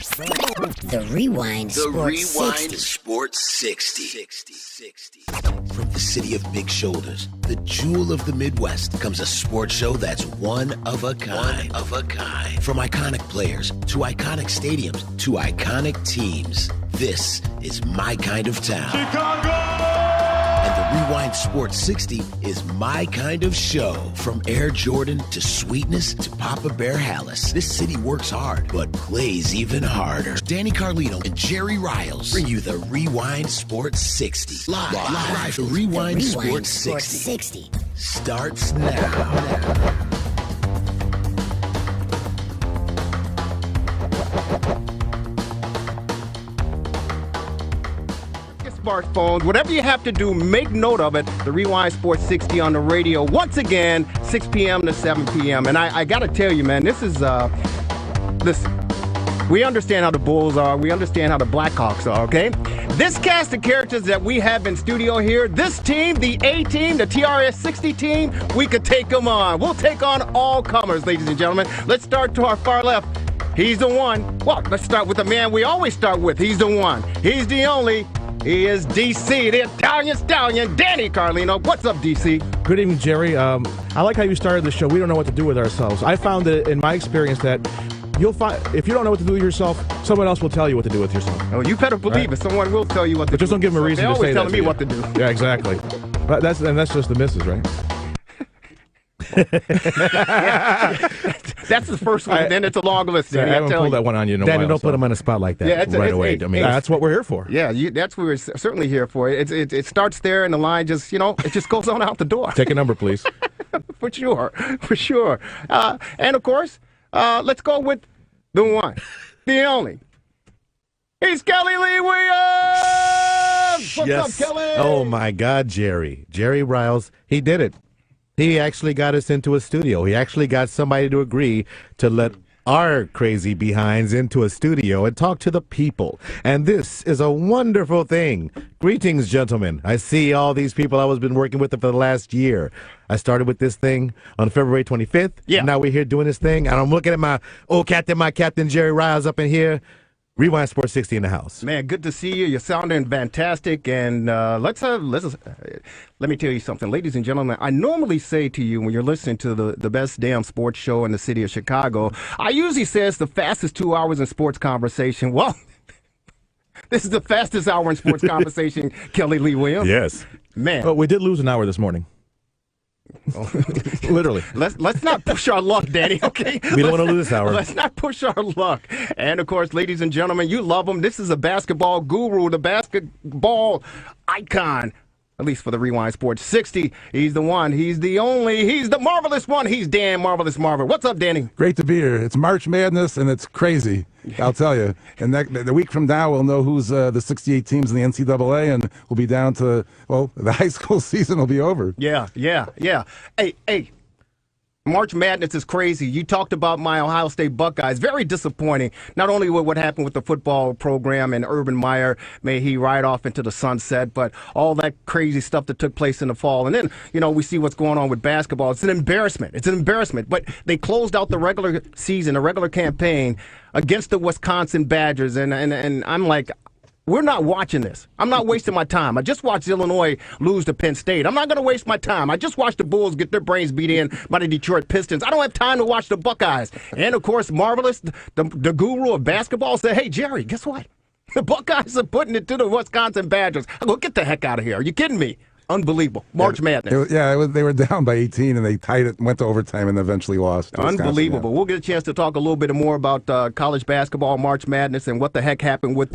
The Rewind Sports 60. From the city of big shoulders, the jewel of the Midwest, comes a sports show that's one of a kind. From iconic players to iconic stadiums to iconic teams, this is my kind of town. Chicago! And the Rewind Sports 60 is my kind of show. From Air Jordan to Sweetness to Papa Bear Hallis, this city works hard, but plays even harder. Danny Carlino and Jerry Riles bring you the Rewind Sports 60. Live. The Rewind Sports 60 starts now. Smartphones, whatever you have to do, make note of it. The Rewind Sports 60 on the radio once again, 6 p.m. to 7 p.m. And I got to tell you, man, this is we understand how the Bulls are. We understand how the Blackhawks are, okay? This cast of characters that we have in studio here, this team, the A team, the TRS60 team, we could take them on. We'll take on all comers, ladies and gentlemen. Let's start to our far left. He's the one. Well, let's start with the man we always start with. He's the one. He's the only. He is DC, the Italian stallion, Danny Carlino. What's up, DC? Good evening, Jerry. I like how you started the show. We don't know what to do with ourselves. I found that in my experience that you'll find if you don't know what to do with yourself, someone else will tell you what to do with yourself. Oh, you better believe it. Someone will tell you what to do. But just don't give them a reason to say that. They're always telling me what to do. Yeah, exactly. But that's just the missus, right? That's the first one. Then it's a long list. I haven't pulled that one on you in a Danny, while. don't put him on the spot like that right away. I mean, that's what we're here for. Yeah, that's what we're certainly here for. It starts there, and the line just, it just goes on out the door. Take a number, please. For sure. And, of course, let's go with the one, the only. He's Kelly Lee Williams! What's up, Kelly? Oh, my God, Jerry. Jerry Riles, he did it. He actually got us into a studio. He actually got somebody to agree to let our crazy behinds into a studio and talk to the people. And this is a wonderful thing. Greetings, gentlemen. I see all these people I was been working with for the last year. I started with this thing on February 25th. Yeah. Now we're here doing this thing. And I'm looking at my Captain Jerry Riles up in here. Rewind Sports 60 in the house. Man, good to see you. You're sounding fantastic. And let me tell you something. Ladies and gentlemen, I normally say to you when you're listening to the best damn sports show in the city of Chicago, I usually say it's the fastest 2 hours in sports conversation. Well, this is the fastest hour in sports conversation, Kelly Lee Williams. Yes. Man. But we did lose an hour this morning. Literally. Let's not push our luck, Danny, okay? We don't want to lose this hour. Let's not push our luck. And, of course, ladies and gentlemen, you love him. This is a basketball guru, the basketball icon, at least for the Rewind Sports 60. He's the one. He's the only. He's the marvelous one. He's Dan Marvelous Marver. What's up, Danny? Great to be here. It's March Madness, and it's crazy. I'll tell you. And the week from now, we'll know who's the 68 teams in the NCAA, and we'll be down to, the high school season will be over. Yeah. Hey, March Madness is crazy. You talked about my Ohio State Buckeyes. Very disappointing. Not only with what happened with the football program and Urban Meyer, may he ride off into the sunset, but all that crazy stuff that took place in the fall. And then, we see what's going on with basketball. It's an embarrassment. But they closed out the regular season, the regular campaign against the Wisconsin Badgers. And I'm like, we're not watching this. I'm not wasting my time. I just watched Illinois lose to Penn State. I'm not going to waste my time. I just watched the Bulls get their brains beat in by the Detroit Pistons. I don't have time to watch the Buckeyes. And, of course, Marvelous, the guru of basketball, said, hey, Jerry, guess what? The Buckeyes are putting it to the Wisconsin Badgers. I go, get the heck out of here. Are you kidding me? Unbelievable. March Madness. They were down by 18, and they tied it, went to overtime, and eventually lost. Unbelievable. We'll get a chance to talk a little bit more about college basketball, March Madness, and what the heck happened with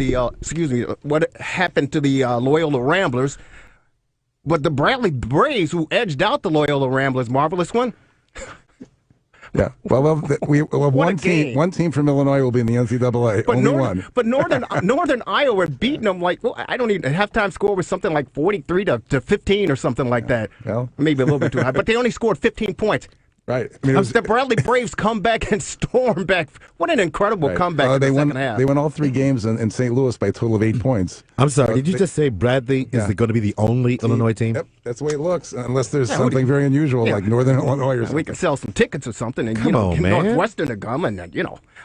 what happened to the Loyola Ramblers. But the Bradley Braves, who edged out the Loyola Ramblers, marvelous one. Yeah. Well, one team from Illinois will be in the NCAA. But Only one. But Northern Iowa beating them I don't even. Halftime score was something like 43 to 15 or something like that. Well, maybe a little bit too high. But they only scored 15 points. Right. I mean, the Bradley Braves come back and storm back. What an incredible comeback in the second half. They won all 3 games in St. Louis by a total of 8 points. I'm sorry, did you just say Bradley is going to be the only Illinois team? Yep, that's the way it looks, unless there's something very unusual like Northern Illinois or something. We can sell some tickets or something, and Come on, man. Northwestern to come, and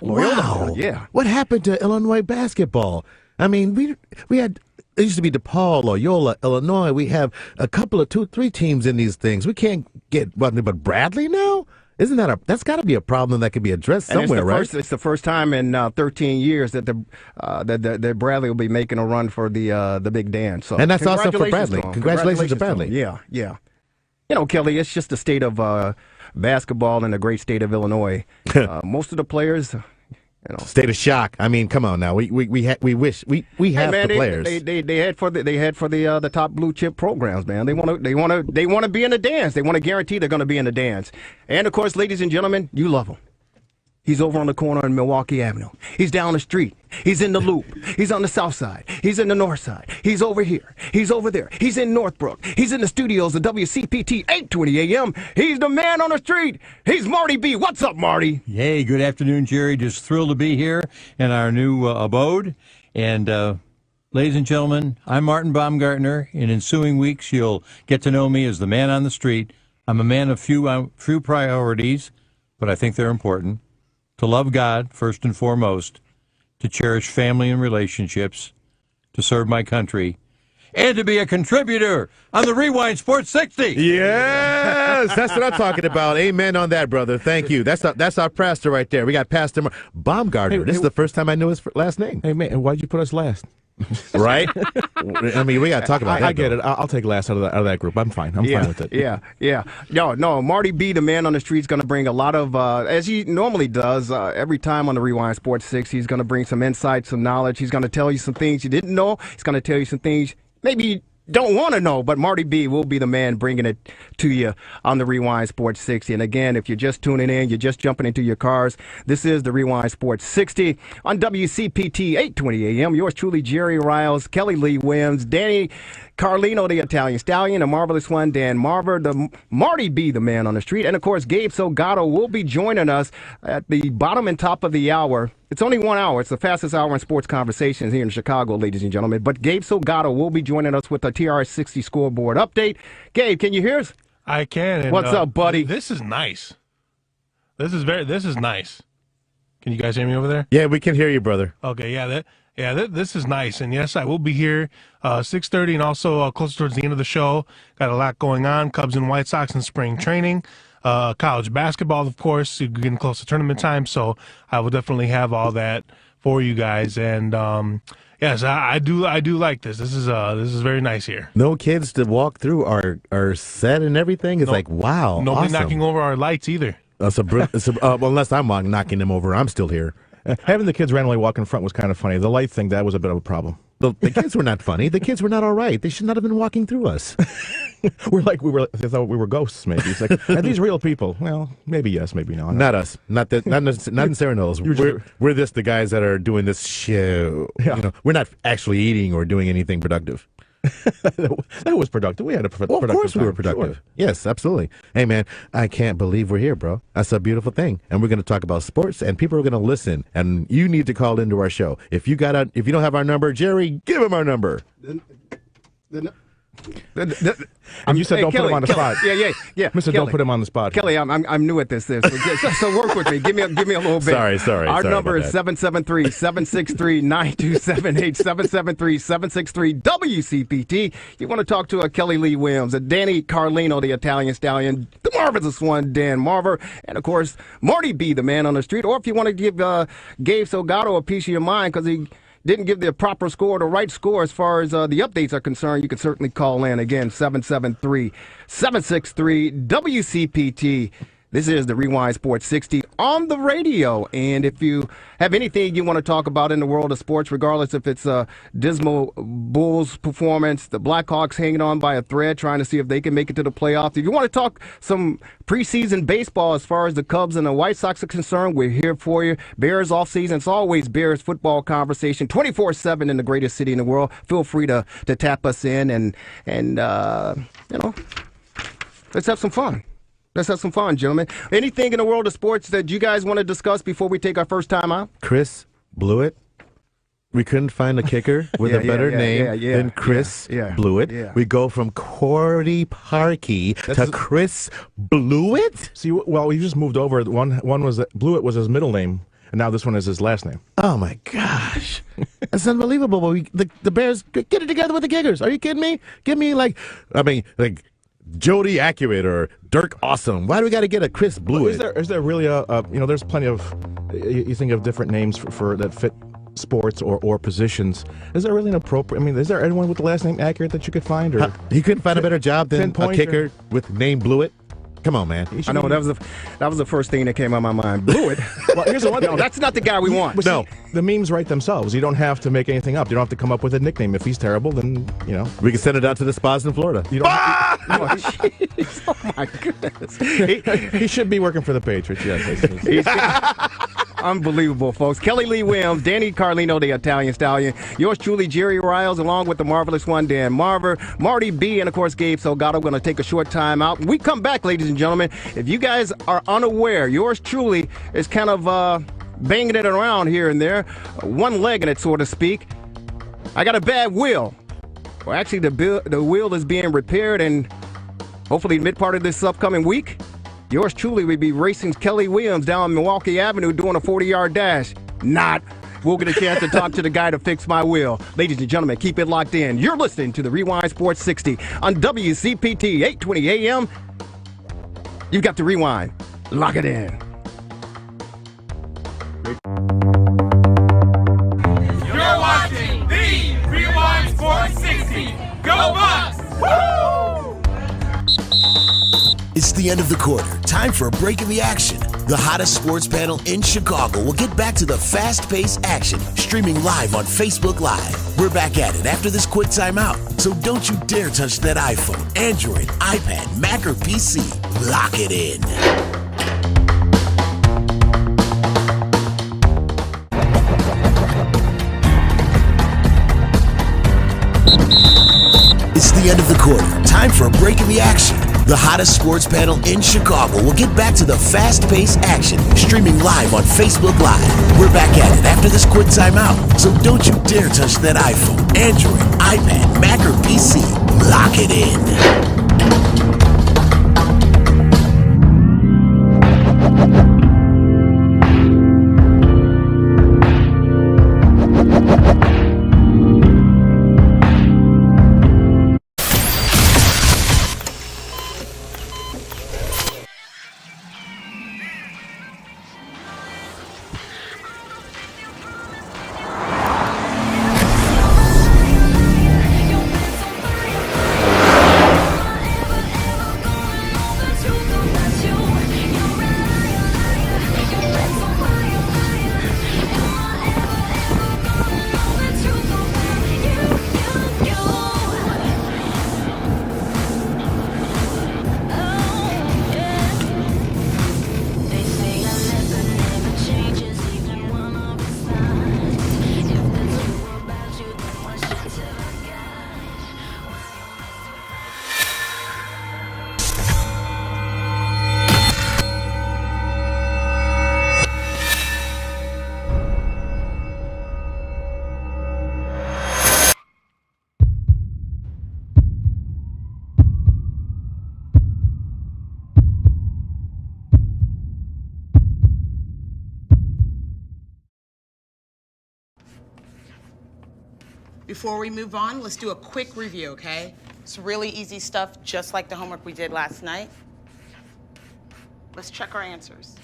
Loyola. Yeah. What happened to Illinois basketball? I mean, we had. It used to be DePaul, Loyola, Illinois. We have a couple of 2-3 teams in these things. We can't get but Bradley now? Isn't that's got to be a problem that could be addressed somewhere, right? It's the first time in 13 years that that Bradley will be making a run for the Big dance. So, and that's awesome for Bradley. Congratulations to Bradley. Yeah. Kelly, it's just the state of basketball in the great state of Illinois. Most of the players. State of shock. I mean, come on now. We have the players. They head for the top blue chip programs, man. They want to be in the dance. They want to guarantee they're going to be in the dance. And of course, ladies and gentlemen, you love him. He's over on the corner on Milwaukee Avenue. He's down the street. He's in the Loop. He's on the south side. He's in the north side. He's over here. He's over there. He's in Northbrook. He's in the studios of WCPT 820 AM. He's the man on the street. He's Marty-B. What's up, Marty? Hey, good afternoon, Jerry. Just thrilled to be here in our new abode. And ladies and gentlemen, I'm Martin Baumgartner. In ensuing weeks, you'll get to know me as the man on the street. I'm a man of few priorities, but I think they're important. To love God, first and foremost, to cherish family and relationships, to serve my country, and to be a contributor on the Rewind Sports 60. Yes, that's what I'm talking about. Amen on that, brother. Thank you. That's our pastor right there. We got Pastor Baumgartner. This is the first time I knew his last name. Hey, man, why'd you put us last? Right? I mean, we got to talk about that. I get it. I'll take last out of that group. I'm fine. I'm fine with it. Yeah. No, Marty-B, the man on the street, is going to bring a lot of, as he normally does, every time on the Rewind Sports 6, he's going to bring some insight, some knowledge. He's going to tell you some things you didn't know. He's going to tell you some things maybe you don't want to know, but Marty-B will be the man bringing it to you on the Rewind Sports 60. And again, if you're just tuning in, you're just jumping into your cars, this is the Rewind Sports 60 on WCPT 820 AM. Yours truly, Jerry Riles, Kelly Lee Williams, Danny Carlino, the Italian Stallion, the marvelous one, Dan Marver, the Marty-B, the man on the street, and of course, Gabe Salgado will be joining us at the bottom and top of the hour. It's only 1 hour. It's the fastest hour in sports conversations here in Chicago, ladies and gentlemen. But Gabe Salgado will be joining us with a TRS60 scoreboard update. Gabe, can you hear us? I can. And, what's up, buddy? This is nice. This is nice. Can you guys hear me over there? Yeah, we can hear you, brother. Okay, this is nice. And yes, I will be here 6:30 and also closer towards the end of the show. Got a lot going on. Cubs and White Sox in spring training. College basketball, of course, you're getting close to tournament time, so I will definitely have all that for you guys. And yes, I do like this. This is very nice here. No kids to walk through our set and everything. It's like, wow, nobody awesome. knocking over our lights either. Unless I'm knocking them over, I'm still here. Having the kids randomly walk in front was kind of funny. The light thing, that was a bit of a problem. The kids were not funny. The kids were not all right. They should not have been walking through us. They thought we were ghosts, maybe. It's like, are these real people? Well, maybe yes, maybe no. Not us. Not in Serenals. We're just the guys that are doing this show. Yeah. We're not actually eating or doing anything productive. That was productive. We had a productive time. Of course we were productive. Sure. Yes, absolutely. Hey, man, I can't believe we're here, bro. That's a beautiful thing. And we're going to talk about sports, and people are going to listen. And you need to call into our show. If you don't have our number, Jerry, give him our number. And you said don't put him on the spot. Yeah. Mr. Don't put him on the spot. Kelly, I'm new at this. So work with me. Give me a little bit. Sorry. Our number is 773-763-9278, 773-763-WCPT. You want to talk to Kelly Lee Williams, Danny Carlino, the Italian Stallion, the marvelous one, Dan Marver, and of course, Marty-B, the man on the street. Or if you want to give Gabe Salgado a piece of your mind because he didn't give the proper score, the right score as far as the updates are concerned, you can certainly call in. Again, 773-763-WCPT. This is the Rewind Sports 60 on the radio. And if you have anything you want to talk about in the world of sports, regardless if it's a dismal Bulls performance, the Blackhawks hanging on by a thread, trying to see if they can make it to the playoffs. If you want to talk some preseason baseball as far as the Cubs and the White Sox are concerned, we're here for you. Bears off season, it's always Bears football conversation, 24/7 in the greatest city in the world. Feel free to tap us in and let's have some fun. Let's have some fun, gentlemen. Anything in the world of sports that you guys want to discuss before we take our first time out? Chris blew it. We couldn't find a kicker with a better name than Chris Blewett. Yeah. We go from Cordy Parkey to Chris Blewett? See, well, we just moved over. One was Blewett was his middle name, and now this one is his last name. Oh, my gosh. That's unbelievable. The Bears, get it together with the kickers. Are you kidding me? Give me, like Jody Accurate or Dirk Awesome. Why do we got to get a Chris Blewett? Is there really there's plenty of, you think of different names for that fit sports or positions. Is there really an appropriate, is there anyone with the last name Accurate that you could find? Or you couldn't find a better job than a kicker with name Blewett? Come on, man. I know, that was the first thing that came on my mind. Blewett? Well, here's the one thing. No, that's not the guy we want. No. The memes write themselves. You don't have to make anything up. You don't have to come up with a nickname. If he's terrible, then, we can send it out to the spas in Florida. You don't Oh, my goodness. He should be working for the Patriots, yes. Unbelievable, folks. Kelly Lee Williams, Danny Carlino, the Italian Stallion. Yours truly, Jerry Riles, along with the marvelous one, Dan Marver, Marty-B, and, of course, Gabe Salgado. Going to take a short time out. When we come back, ladies and gentlemen, if you guys are unaware, yours truly is kind of banging it around here and there, one-legging it, so to speak. I got a bad wheel. Well, actually, the wheel is being repaired, and hopefully mid-part of this upcoming week, yours truly will be racing Kelly Williams down Milwaukee Avenue doing a 40-yard dash. Not. We'll get a chance to talk to the guy to fix my wheel. Ladies and gentlemen, keep it locked in. You're listening to the Rewind Sports 60 on WCPT 820 AM. You've got to rewind. Lock it in. You're watching the Rewind Sports 60. Go Bucks! Woo! It's the end of the quarter. Time for a break in the action. The hottest sports panel in Chicago will get back to the fast-paced action, streaming live on Facebook Live. We're back at it after this quick timeout. So don't you dare touch that iPhone, Android, iPad, Mac, or PC. Lock it in. It's the end of the quarter. Time for a break in the action. The hottest sports panel in Chicago will get back to the fast-paced action, streaming live on Facebook Live. We're back at it after this quick timeout. So don't you dare touch that iPhone, Android, iPad, Mac, or PC. Lock it in. Before we move on, let's do a quick review, okay? It's really easy stuff, just like the homework we did last night. Let's check our answers.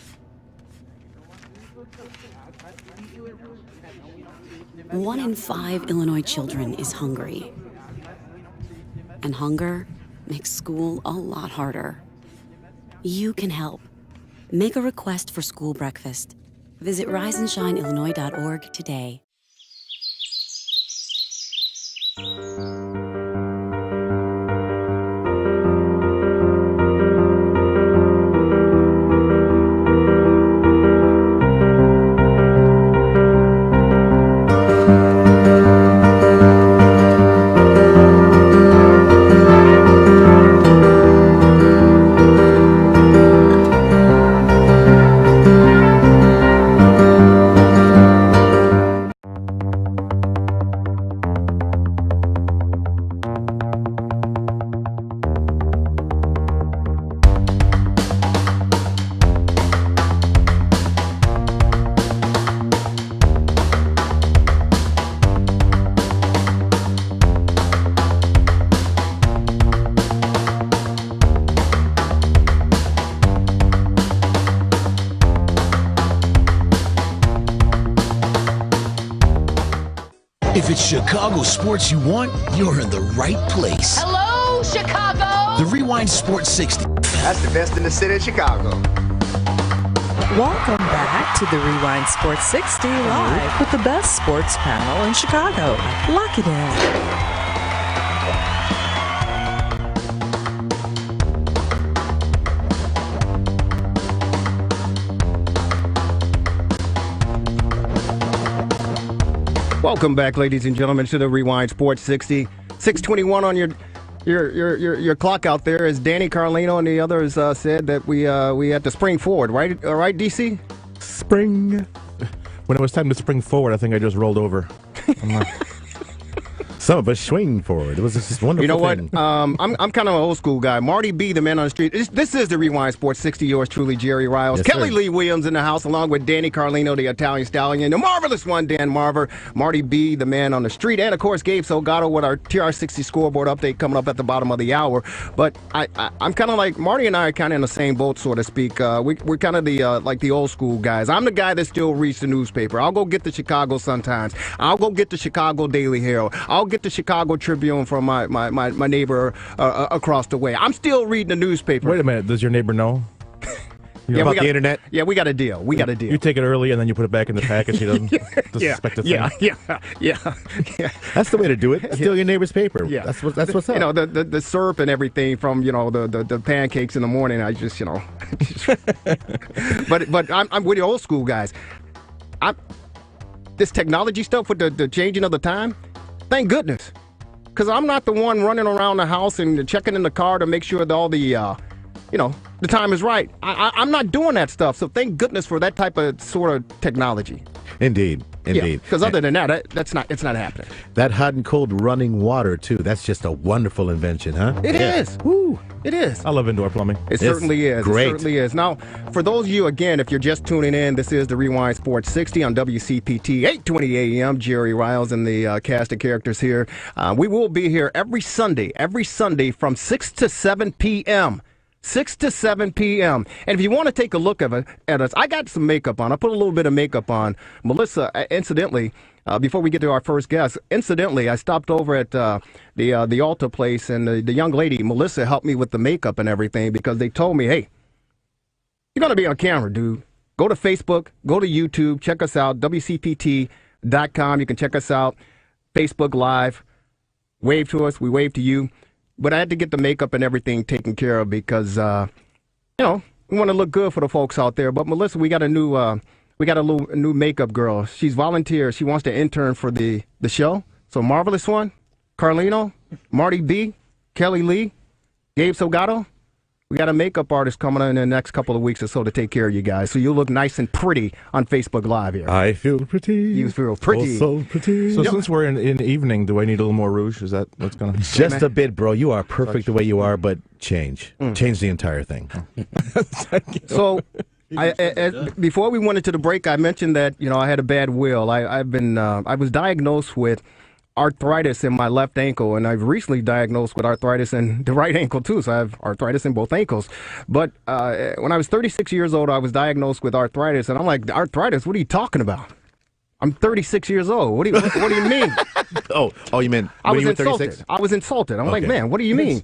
One in 5 Illinois children is hungry. And hunger makes school a lot harder. You can help. Make a request for school breakfast. Visit riseandshineillinois.org today. Chicago sports you want, you're in the right place. Hello, Chicago! The Rewind Sports 60. That's the best in the city of Chicago. Welcome back to the Rewind Sports 60 live with the best sports panel in Chicago. Lock it in. Welcome back, ladies and gentlemen, to the Rewind Sports 60. 6:21 on your clock out there, as Danny Carlino and the others said that we had to spring forward, right? All right, DC? Spring. When it was time to spring forward, I think I just rolled over. Some of us swing forward. It was just wonderful. You know thing. what? I'm kind of an old school guy. Marty-B, the man on the street. This is the Rewind Sports 60. Yours truly, Jerry Riles. Yes, Kelly sir. Lee Williams in the house, along with Danny Carlino, the Italian stallion, the marvelous one, Dan Marver. Marty-B, the man on the street, and of course Gabe Salgado with our TRS60 scoreboard update coming up at the bottom of the hour. But I'm kind of like Marty and I are kind of in the same boat, so to speak. We're kind of the like the old school guys. I'm the guy that still reads the newspaper. I'll go get the Chicago Sun-Times. I'll go get the Chicago Daily Herald. I'll get the Chicago Tribune from my neighbor across the way. I'm still reading the newspaper. Wait a minute. Does your neighbor know? About the internet? Yeah, we got a deal. We got a deal. You take it early and then you put it back in the package. He doesn't suspect a thing. Yeah. That's the way to do it. Steal your neighbor's paper. Yeah. That's what's up. You know, the syrup and everything from, the pancakes in the morning. I just, but I'm with the old school guys. This technology stuff with the changing of the time, thank goodness. Because I'm not the one running around the house and checking in the car to make sure that all the, the time is right. I'm not doing that stuff. So thank goodness for that type of sort of technology. Indeed. Because other than that, it's not happening. That hot and cold running water, too. That's just a wonderful invention, huh? It is. Woo. It is. I love indoor plumbing. It certainly is. Great. It certainly is. Now, for those of you, again, if you're just tuning in, this is the Rewind Sports 60 on WCPT, 8:20 a.m. Jerry Riles and the cast of characters here. We will be here every Sunday from 6 to 7 p.m. 6 to 7 p.m. And if you want to take a look at us, I got some makeup on. I put a little bit of makeup on. Melissa, incidentally, before we get to our first guest, I stopped over at the Alta place, and the young lady, Melissa, helped me with the makeup and everything because they told me, hey, you're going to be on camera, dude. Go to Facebook, go to YouTube, check us out, WCPT.com. You can check us out, Facebook Live. Wave to us, we wave to you. But I had to get the makeup and everything taken care of because, we want to look good for the folks out there. But Melissa, we got a new makeup girl. She's volunteer. She wants to intern for the show. So marvelous one, Carlino, Marty-B, Kelly Lee, Gabe Salgado. We got a makeup artist coming in the next couple of weeks or so to take care of you guys. So you'll look nice and pretty on Facebook Live here. I feel pretty. You feel pretty. Oh, so pretty. So since we're in the evening, do I need a little more rouge? Is that what's going to happen? Just a bit, bro. You are perfect the way you are, but change. Change the entire thing. So, before we went into the break, I mentioned that I had a bad will. I was diagnosed with arthritis in my left ankle, and I've recently diagnosed with arthritis in the right ankle too. So I have arthritis in both ankles. But when I was 36 years old, I was diagnosed with arthritis, and I'm like, arthritis? What are you talking about? I'm 36 years old. What do you mean? Oh, you meant I was you were insulted. 36? I was insulted. I'm like, Okay. man, what do you mean?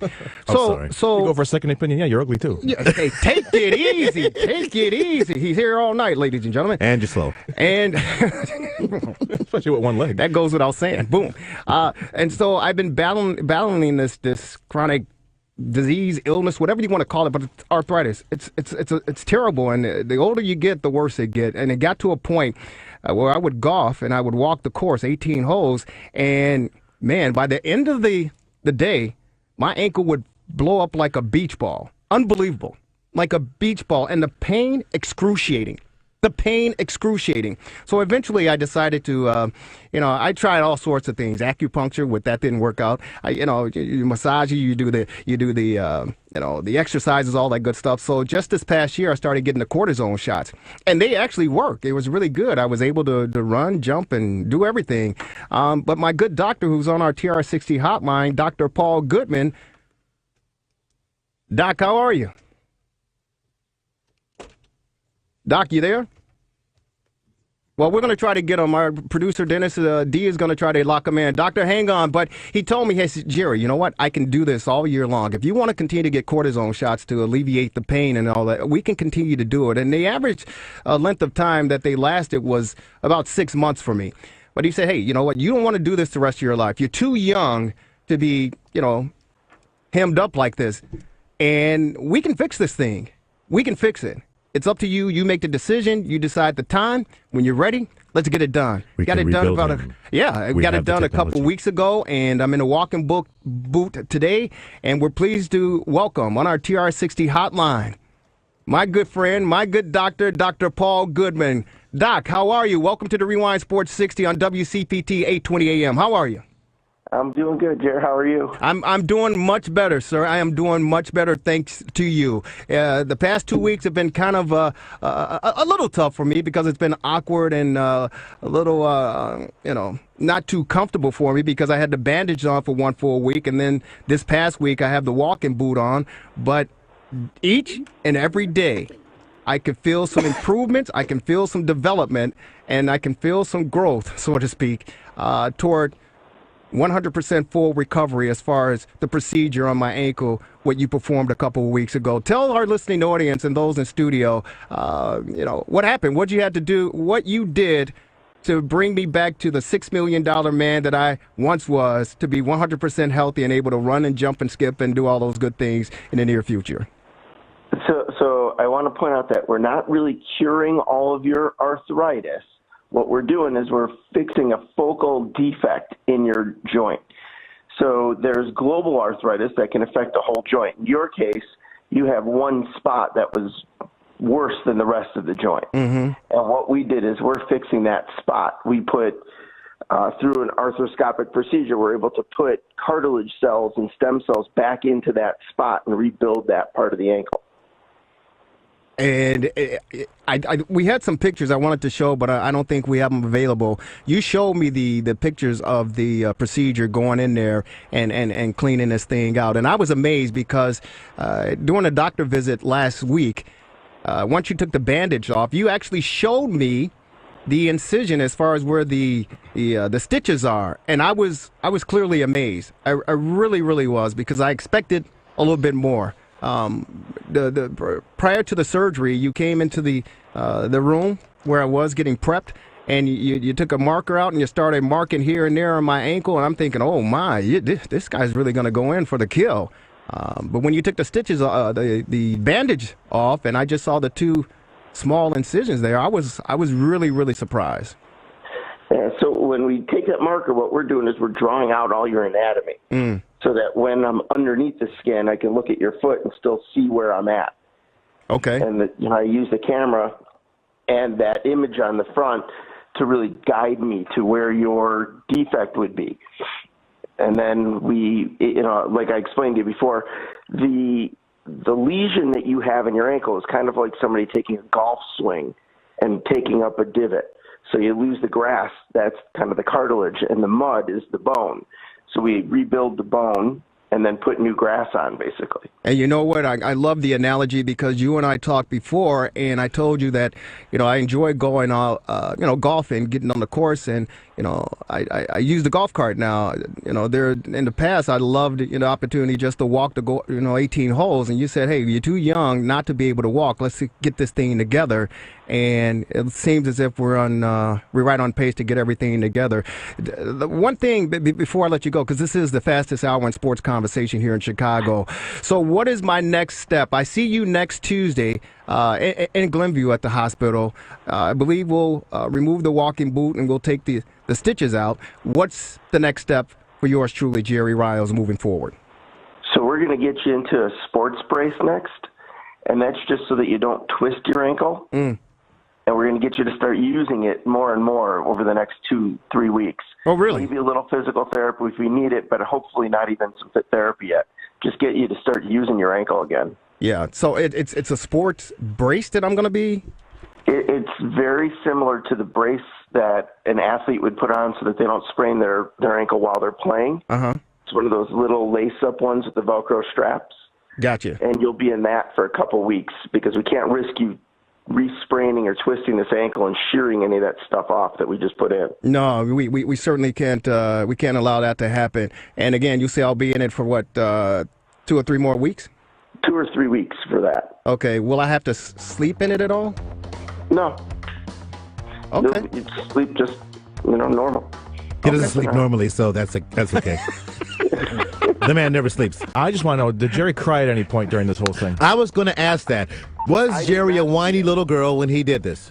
sorry. So You go for a second opinion. Yeah, you're ugly too. yeah, hey, take it easy. Take it easy. He's here all night, ladies and gentlemen. And you're slow. And Especially with one leg. that goes without saying. Boom. And so I've been battling this chronic disease, illness, whatever you want to call it, but it's arthritis. It's terrible, and the older you get, the worse it get. And it got to a point where I would golf and I would walk the course, 18 holes, and man, by the end of the day, my ankle would blow up like a beach ball. Unbelievable. Like a beach ball, and the pain excruciating. So eventually I decided to, I tried all sorts of things. Acupuncture, that didn't work out. You massage you do the exercises, all that good stuff. So just this past year, I started getting the cortisone shots, and they actually work. It was really good. I was able to run, jump, and do everything. But my good doctor, who's on our TR60 hotline, Dr. Paul Goodman. Doc, how are you? Doc, you there? Well, we're going to try to get him. Our producer, Dennis D, is going to try to lock him in. Doctor, hang on. But he told me, hey, Jerry, you know what? I can do this all year long. If you want to continue to get cortisone shots to alleviate the pain and all that, we can continue to do it. And the average length of time that they lasted was about 6 months for me. But he said, hey, you know what? You don't want to do this the rest of your life. You're too young to be, hemmed up like this. And we can fix this thing. We can fix it. It's up to you. You make the decision. You decide the time. When you're ready, let's get it done. We got can it done rebuild about him. we got it done a couple weeks ago, and I'm in a walking boot today, and we're pleased to welcome on our TRS60 hotline my good friend, my good doctor, Dr. Paul Goodman. Doc, how are you? Welcome to the Rewind Sports 60 on WCPT 820 AM. How are you? I'm doing good, Jerry. How are you? I'm doing much better, sir. I am doing much better thanks to you. The past 2 weeks have been kind of a little tough for me because it's been awkward and a little, not too comfortable for me because I had the bandage on for one full week, and then this past week I have the walking boot on. But each and every day, I can feel some improvements, I can feel some development, and I can feel some growth, so to speak, toward 100% full recovery as far as the procedure on my ankle, what you performed a couple of weeks ago. Tell our listening audience and those in studio, what happened, what you had to do, what you did to bring me back to the $6 million man that I once was, to be 100% healthy and able to run and jump and skip and do all those good things in the near future. So I want to point out that we're not really curing all of your arthritis. What we're doing is we're fixing a focal defect in your joint. So there's global arthritis that can affect the whole joint. In your case, you have one spot that was worse than the rest of the joint. Mm-hmm. And what we did is we're fixing that spot. We put, through an arthroscopic procedure, we're able to put cartilage cells and stem cells back into that spot and rebuild that part of the ankle. And we had some pictures I wanted to show, but I don't think we have them available. You showed me the pictures of the procedure going in there and cleaning this thing out. And I was amazed because during a doctor visit last week, once you took the bandage off, you actually showed me the incision as far as where the stitches are. And I was clearly amazed. I really, really was, because I expected a little bit more. Prior to the surgery, you came into the room where I was getting prepped, and you took a marker out and you started marking here and there on my ankle, and I'm thinking, oh my, this guy's really going to go in for the kill. But when you took the stitches, the bandage off, and I just saw the two small incisions there, I was really, really surprised. Yeah, so when we take that marker, what we're doing is we're drawing out all your anatomy. So that when I'm underneath the skin, I can look at your foot and still see where I'm at. Okay. And I use the camera and that image on the front to really guide me to where your defect would be. And then we, like I explained to you before, the lesion that you have in your ankle is kind of like somebody taking a golf swing and taking up a divot. So you lose the grass, that's kind of the cartilage, and the mud is the bone. So we rebuild the bone and then put new grass on, basically. And you know what? I love the analogy, because you and I talked before, and I told you that, I enjoy going out, golfing, getting on the course, and, I use the golf cart now. There in the past, I loved the opportunity just to walk the 18 holes, and you said, hey, you're too young not to be able to walk. Let's get this thing together. And it seems as if we're right on pace to get everything together. The one thing before I let you go, because this is the fastest hour in sports conversation here in Chicago. So what is my next step? I see you next Tuesday in Glenview at the hospital. I believe we'll remove the walking boot and we'll take the stitches out. What's the next step for yours truly, Jerry Riles, moving forward? So we're going to get you into a sports brace next, and that's just so that you don't twist your ankle. And we're going to get you to start using it more and more over the next 2-3 weeks. Oh, really? Maybe a little physical therapy if we need it, but hopefully not even some fit therapy yet. Just get you to start using your ankle again. Yeah, so it's a sports brace that I'm going to be? It's very similar to the brace that an athlete would put on so that they don't sprain their ankle while they're playing. It's one of those little lace-up ones with the Velcro straps. Gotcha. And you'll be in that for a couple weeks, because we can't risk you re-spraining or twisting this ankle and shearing any of that stuff off that we just put in. No, we certainly can't. We can't allow that to happen. And again, you say I'll be in it for what, 2 or 3 more weeks? 2 or 3 weeks for that. Okay. Will I have to sleep in it at all? No. Okay. You sleep just, normal. He doesn't sleep normally, so that's okay. The man never sleeps. I just want to know, did Jerry cry at any point during this whole thing? I was going to ask that. Was Jerry a whiny little girl when he did this?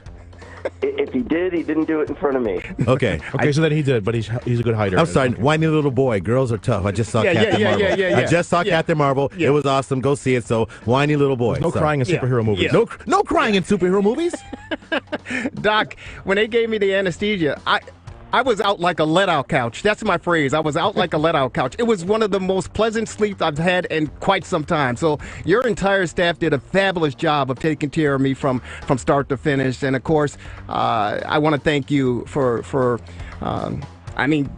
If he did, he didn't do it in front of me. Okay. Okay, so then he did, but he's a good hider. I'm sorry, whiny little boy. Girls are tough. I just saw Captain Marvel. I just saw Captain Marvel. It was awesome. Go see it. So, whiny little boy. No crying in superhero movies. No crying in superhero movies. Doc, when they gave me the anesthesia, I was out like a let-out couch. That's my phrase. I was out like a let-out couch. It was one of the most pleasant sleeps I've had in quite some time. So your entire staff did a fabulous job of taking care of me from start to finish. And, of course, I want to thank you for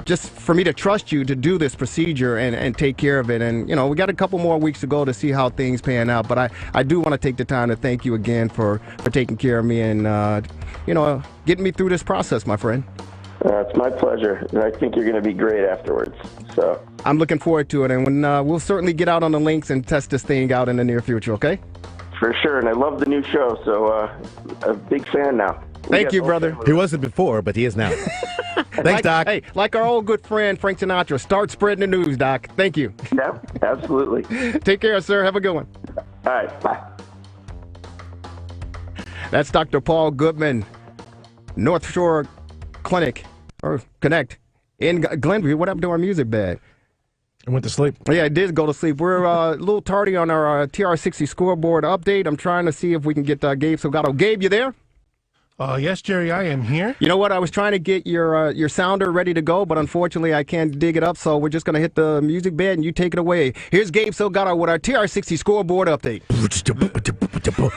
just for me to trust you to do this procedure and take care of it. And, we got a couple more weeks to go to see how things pan out. But I do want to take the time to thank you again for taking care of me and, getting me through this process, my friend. It's my pleasure, and I think you're going to be great afterwards. So I'm looking forward to it, and when we'll certainly get out on the links and test this thing out in the near future, okay? For sure, and I love the new show, so a big fan now. Thank you, brother. He wasn't before, but he is now. Thanks, Doc. Hey, like our old good friend Frank Sinatra, start spreading the news, Doc. Thank you. Yep, absolutely. Take care, sir. Have a good one. All right, bye. That's Dr. Paul Goodman, NorthShore Clinic or Connect in Glenview. What happened to our music bed? I went to sleep. Yeah, I did go to sleep. We're a little tardy on our TRS60 scoreboard update. I'm trying to see if we can get Gabe Salgado. Gabe, you there? Yes, Jerry, I am here. You know what? I was trying to get your sounder ready to go, but unfortunately I can't dig it up, so we're just going to hit the music bed and you take it away. Here's Gabe Salgado with our TR60 scoreboard update.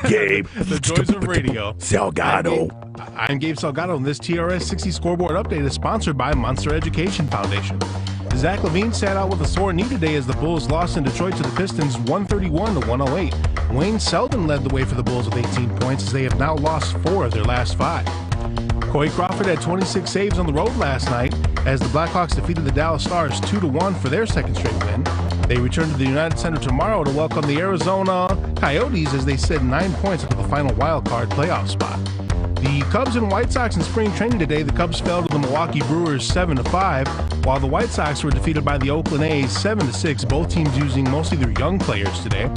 Gabe. The joys of radio. Salgado. I'm Gabe Salgado, and this TRS60 scoreboard update is sponsored by Monster Education Foundation. Zach Levine sat out with a sore knee today as the Bulls lost in Detroit to the Pistons 131-108. Wayne Selden led the way for the Bulls with 18 points as they have now lost 4 of their last 5. Corey Crawford had 26 saves on the road last night as the Blackhawks defeated the Dallas Stars 2-1 for their second straight win. They return to the United Center tomorrow to welcome the Arizona Coyotes as they sit 9 points into the final wild card playoff spot. The Cubs and White Sox in spring training today, the Cubs fell to the Milwaukee Brewers 7-5, while the White Sox were defeated by the Oakland A's 7-6, both teams using mostly their young players today.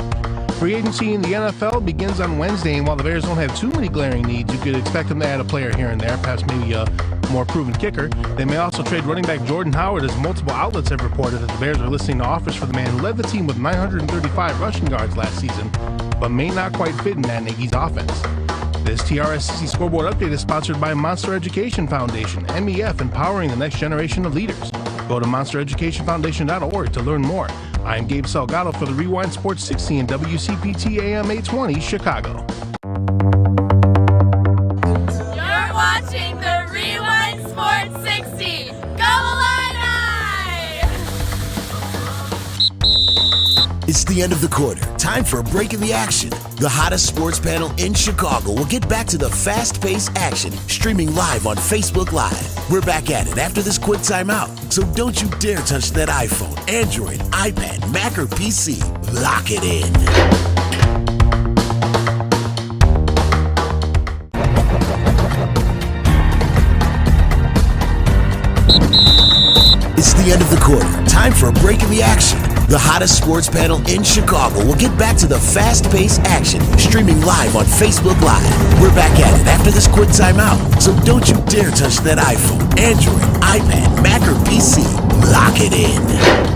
Free agency in the NFL begins on Wednesday, and while the Bears don't have too many glaring needs, you could expect them to add a player here and there, perhaps maybe a more proven kicker. They may also trade running back Jordan Howard, as multiple outlets have reported that the Bears are listening to offers for the man who led the team with 935 rushing yards last season, but may not quite fit in Matt Nagy's offense. This TRS60 scoreboard update is sponsored by Monster Education Foundation, MEF, empowering the next generation of leaders. Go to monstereducationfoundation.org to learn more. I'm Gabe Salgado for the Rewind Sports 60 and WCPT AM 820 Chicago. You're watching the Rewind Sports 60. Go Illini! It's the end of the quarter. Time for a break in the action. The hottest sports panel in Chicago will get back to the fast-paced action, streaming live on Facebook Live. We're back at it after this quick timeout. So don't you dare touch that iPhone, Android, iPad, Mac, or PC. Lock it in. It's the end of the quarter. Time for a break in the action. The hottest sports panel in Chicago will get back to the fast-paced action, streaming live on Facebook Live. We're back at it after this quick timeout. So don't you dare touch that iPhone, Android, iPad, Mac, or PC. Lock it in.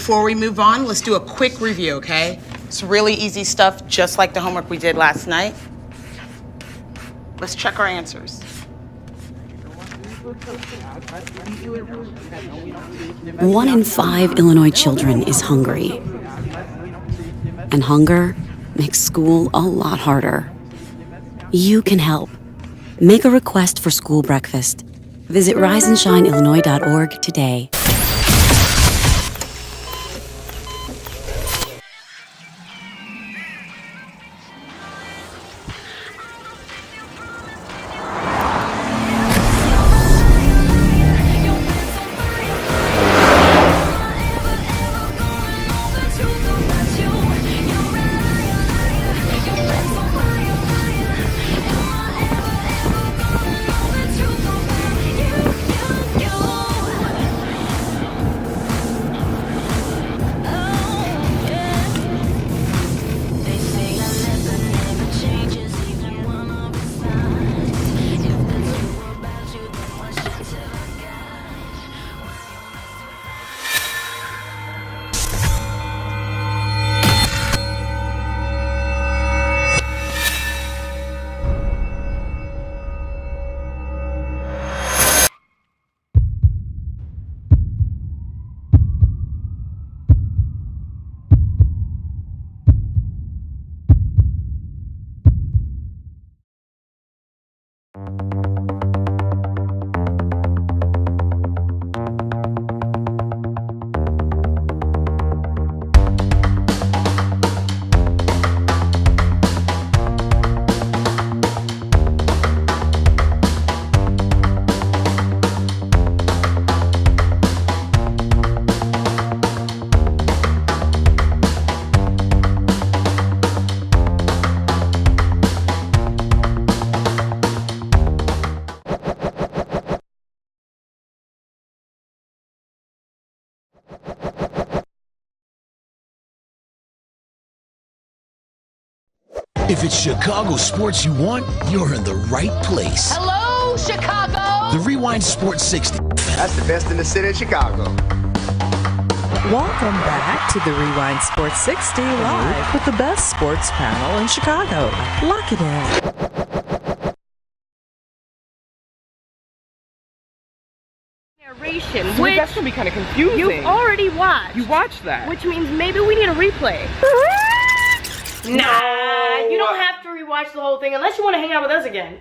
Before we move on, let's do a quick review, okay? It's really easy stuff, just like the homework we did last night. Let's check our answers. 1 in 5 Illinois children is hungry. And hunger makes school a lot harder. You can help. Make a request for school breakfast. Visit riseandshineillinois.org today. If it's Chicago sports you want, you're in the right place. Hello, Chicago! The Rewind Sports 60. That's the best in the city of Chicago. Welcome back to the Rewind Sports 60 live with the best sports panel in Chicago. Lock it in. Narration, So which that's gonna be kind of confusing. you've already watched. You watched that. Which means maybe we need a replay. Nah, you don't have to rewatch the whole thing unless you want to hang out with us again.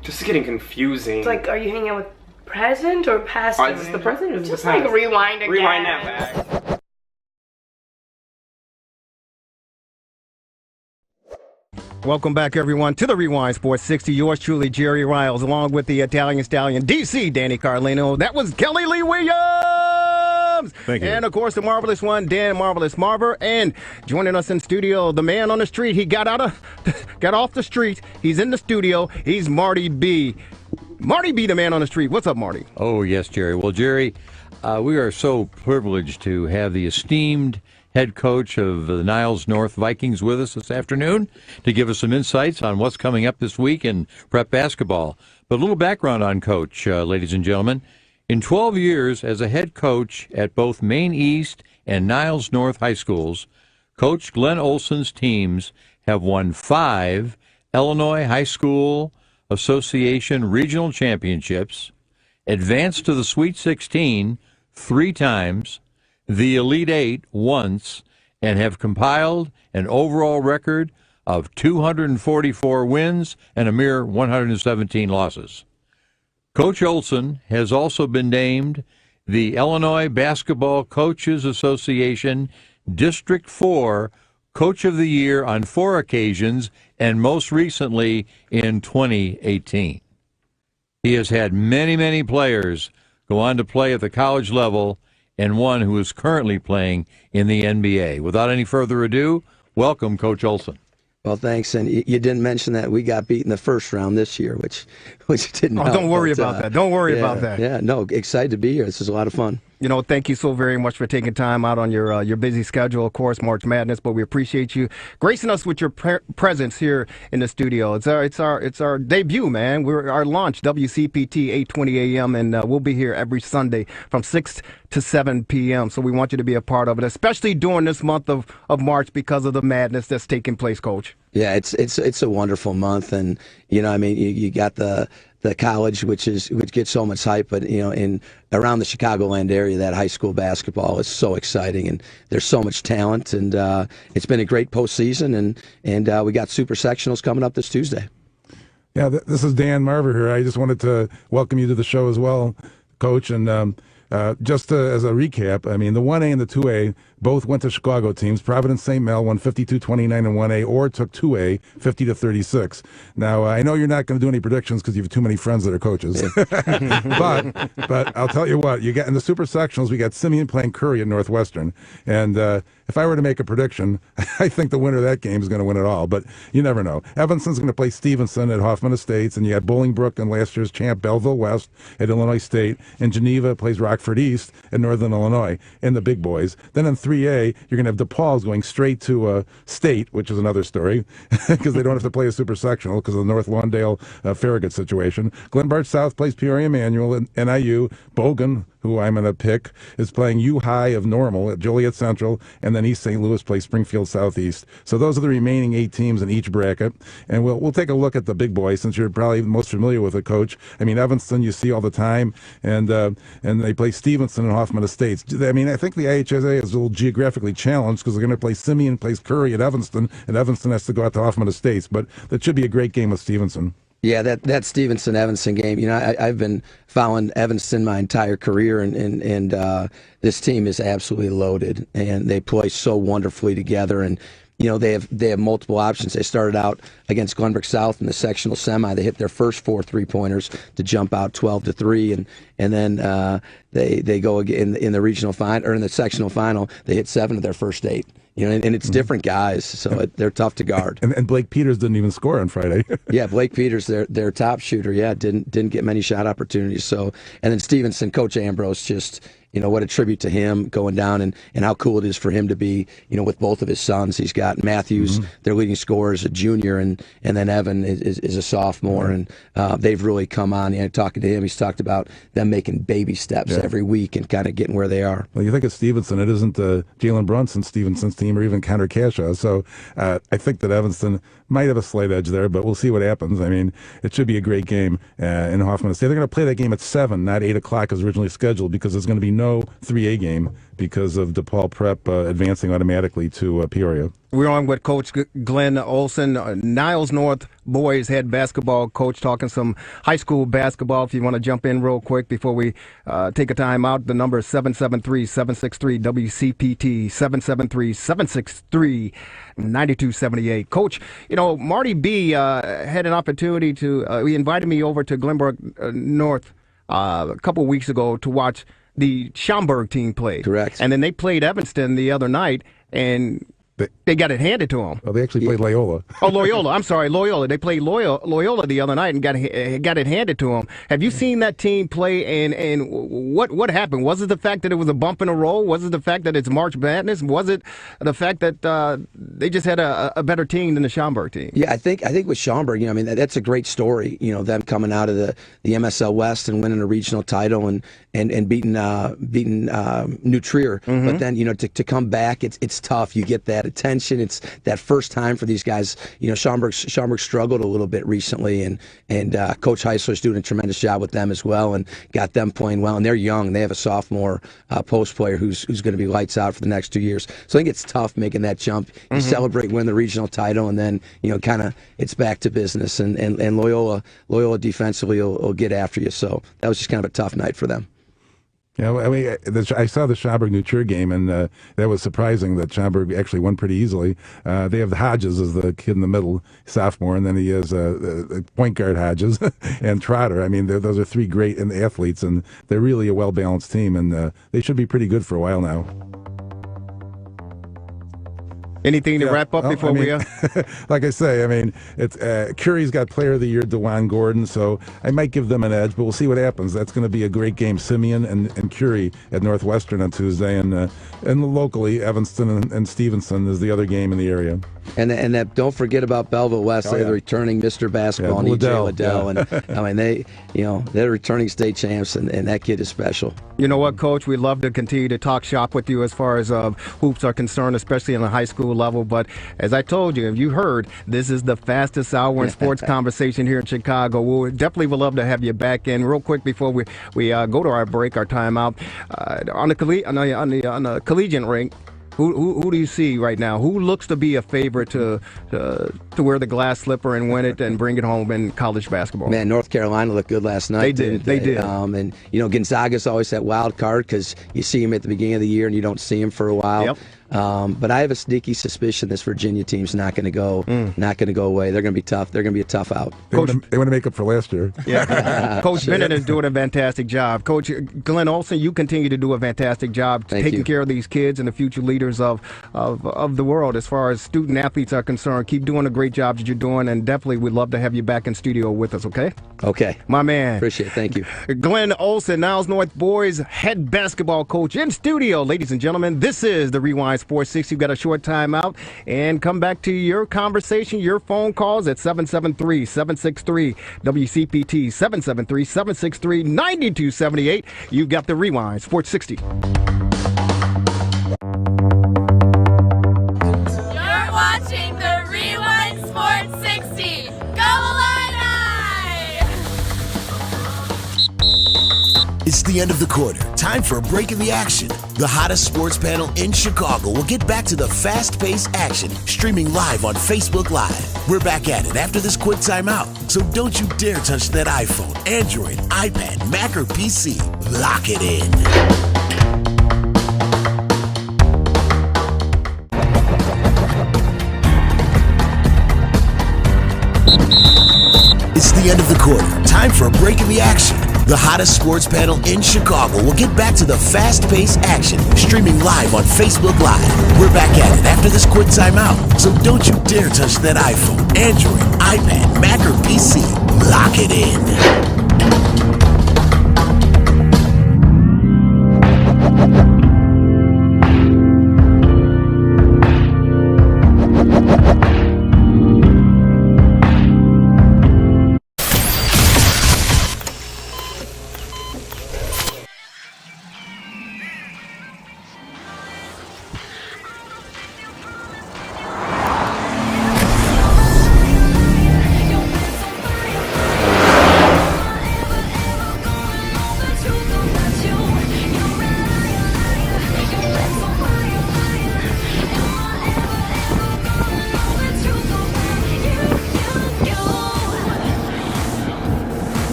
Just getting confusing. It's like, are you hanging out with present or past? Is this the present or is this Just the past? like rewind again. Rewind that back. Welcome back, everyone, to the Rewind Sports 60. Yours truly, Jerry Riles, along with the Italian Stallion, DC, Danny Carlino. That was Kelly Lee Williams. Thank you. And, of course, the marvelous one, Dan Marvelous Marver. And joining us in studio, the man on the street. He got off the street. He's in the studio. He's Marty-B. Marty-B, the man on the street. What's up, Marty? Oh, yes, Jerry. Well, Jerry, we are so privileged to have the esteemed head coach of the Niles North Vikings with us this afternoon to give us some insights on what's coming up this week in prep basketball. But a little background on Coach, ladies and gentlemen. In 12 years as a head coach at both Maine East and Niles North high schools, Coach Glenn Olson's teams have won 5 Illinois High School Association regional championships, advanced to the Sweet 16 3 times, the Elite 8 once, and have compiled an overall record of 244 wins and a mere 117 losses. Coach Olson has also been named the Illinois Basketball Coaches Association District 4 Coach of the Year on 4 occasions, and most recently in 2018. He has had many, many players go on to play at the college level, and one who is currently playing in the NBA. Without any further ado, welcome, Coach Olson. Well, thanks. And you didn't mention that we got beat in the first round this year, which didn't help. Don't worry about that. Don't worry about that. Yeah, no, excited to be here. This is a lot of fun. Thank you so very much for taking time out on your busy schedule, of course, March Madness. But we appreciate you gracing us with your presence here in the studio. It's our debut, man. We're our launch, WCPT 8:20 a.m. and we'll be here every Sunday from 6 to 7 p.m. So we want you to be a part of it, especially during this month of March because of the madness that's taking place, Coach. Yeah, it's a wonderful month, and you got the college, which gets so much hype, but in around the Chicagoland area, that high school basketball is so exciting, and there's so much talent, and it's been a great postseason, and we got super sectionals coming up this Tuesday. Yeah, this is Dan Marver here. I just wanted to welcome you to the show as well, Coach, and just as a recap, the 1A and the 2A both went to Chicago teams. Providence St. Mel won 52-29 in 1A, or took 2A 50-36. Now, I know you're not going to do any predictions because you have too many friends that are coaches. but I'll tell you what, you got in the super sectionals, we got Simeon playing Curry at Northwestern. And if I were to make a prediction, I think the winner of that game is going to win it all, but you never know. Evanston's going to play Stevenson at Hoffman Estates, and you got Bolingbrook and last year's champ Belleville West at Illinois State, and Geneva plays Rockford East at Northern Illinois in the big boys. Then in 3A, you're going to have DePaul's going straight to State, which is another story, because they don't have to play a super sectional because of the North Lawndale Farragut situation. Glenbard South plays Peoria Manual, and NIU. Bogan, who I'm going to pick, is playing U High of Normal at Joliet Central, and then East St. Louis plays Springfield Southeast. So those are the remaining 8 teams in each bracket, and we'll take a look at the big boys since you're probably most familiar with it, Coach. Evanston you see all the time, and they play Stevenson and Hoffman Estates. I think the IHSA is a little geographically challenged because they're going to play Simeon plays Curry at Evanston, and Evanston has to go out to Hoffman Estates, but that should be a great game with Stevenson. Yeah, that Stevenson-Evanston game, I've been following Evanston my entire career, and this team is absolutely loaded, and they play so wonderfully together, and they have multiple options. They started out against Glenbrook South in the sectional semi. They hit their first 4 3-pointers to jump out 12-3, and then they go again in the regional final, or in the sectional final. They hit 7 of their first 8. And it's different guys, so they're tough to guard. And Blake Peters didn't even score on Friday. Yeah, Blake Peters, their top shooter. Yeah, didn't get many shot opportunities. So, and then Stevenson, Coach Ambrose, just what a tribute to him going down, and how cool it is for him to be with both of his sons. He's got Matthews, their leading scorer, is a junior, and then Evan is a sophomore, and they've really come on. Talking to him, he's talked about them making baby steps every week and kind of getting where they are. Well, you think of Stevenson, it isn't Jalen Brunson, Stevenson's team, or even Connor Cashaw. So I think that Evanston might have a slight edge there, but we'll see what happens. It should be a great game in Hoffman State. They're going to play that game at 7, not 8 o'clock as originally scheduled, because there's going to be no 3A game because of DePaul Prep advancing automatically to Peoria. We're on with Coach Glenn Olson, Niles North boys head basketball coach, talking some high school basketball. If you want to jump in real quick before we take a time out, the number is 773-763-WCPT, 773-763-9278. Coach, Marty-B had an opportunity he invited me over to Glenbrook North a couple of weeks ago to watch the Schaumburg team play. Correct. And then they played Evanston the other night, and they got it handed to them. Oh, they actually played Loyola. Loyola. I'm sorry, Loyola. They played Loyola the other night and got it handed to them. Have you seen that team play, and what happened? Was it the fact that it was a bump in the road? Was it the fact that it's March Madness? Was it the fact that they just had a better team than the Schaumburg team? Yeah, I think with Schaumburg, that's a great story. Them coming out of the MSL West and winning a regional title and beating New Trier. But then to come back, it's tough. You get that attention. It's that first time for these guys. Schaumburg struggled a little bit recently, and Coach Heisler's doing a tremendous job with them as well, and got them playing well. And they're young. They have a sophomore post player who's going to be lights out for the next 2 years. So I think it's tough making that jump. You celebrate, win the regional title, and then kind of it's back to business. And Loyola defensively will get after you. So that was just kind of a tough night for them. Yeah, I saw the Schaumburg New Trier game, and that was surprising that Schaumburg actually won pretty easily. They have Hodges as the kid in the middle, sophomore, and then he has point guard Hodges and Trotter. Those are 3 great athletes, and they're really a well-balanced team, and they should be pretty good for a while now. Anything to wrap up before we? Like I say, I mean, it's Curie's got Player of the Year, DeJuan Gordon, so I might give them an edge, but we'll see what happens. That's going to be a great game. Simeon and Curie at Northwestern on Tuesday, and locally, Evanston and Stevenson is the other game in the area. And that, don't forget about Belleville West. They're the returning Mr. Basketball, and E.J. Liddell. And I mean, they're returning state champs, and that kid is special. You know what, Coach? We'd love to continue to talk shop with you as far as hoops are concerned, especially on the high school level. But as I told you, if you heard, this is the fastest hour in sports conversation here in Chicago. We definitely would love to have you back in. Real quick before we go to our break, our timeout, on the collegiate rink. Who do you see right now? Who looks to be a favorite to wear the glass slipper and win it and bring it home in college basketball? Man, North Carolina looked good last night. They did. And Gonzaga's always that wild card because you see him at the beginning of the year and you don't see him for a while. Yep. But I have a sneaky suspicion this Virginia team's not going to go away. They're going to be tough. They're going to be a tough out. They want to make up for last year. Yeah. Coach Bennett is doing a fantastic job. Coach Glenn Olson, you continue to do a fantastic job taking care of these kids and the future leaders of the world as far as student athletes are concerned. Keep doing a great job that you're doing, and definitely we'd love to have you back in studio with us, okay? Okay. My man. Appreciate it. Thank you. Glenn Olson, Niles North Boys head basketball coach in studio. Ladies and gentlemen, this is the Rewind Sports 60. You've got a short time out, and come back to your conversation, your phone calls at 773-763-WCPT, 773-763-9278. You've got the Rewind Sports 60. You're watching the Rewind Sports 60. Go Illini! It's the end of the quarter. Time for a break in the action. The hottest sports panel in Chicago will get back to the fast-paced action, streaming live on Facebook Live. We're back at it after this quick timeout. So don't you dare touch that iPhone, Android, iPad, Mac, or PC. Lock it in. It's the end of the quarter. Time for a break in the action. The hottest sports panel in Chicago will get back to the fast-paced action, streaming live on Facebook Live. We're back at it after this quick timeout. So don't you dare touch that iPhone, Android, iPad, Mac, or PC. Lock it in.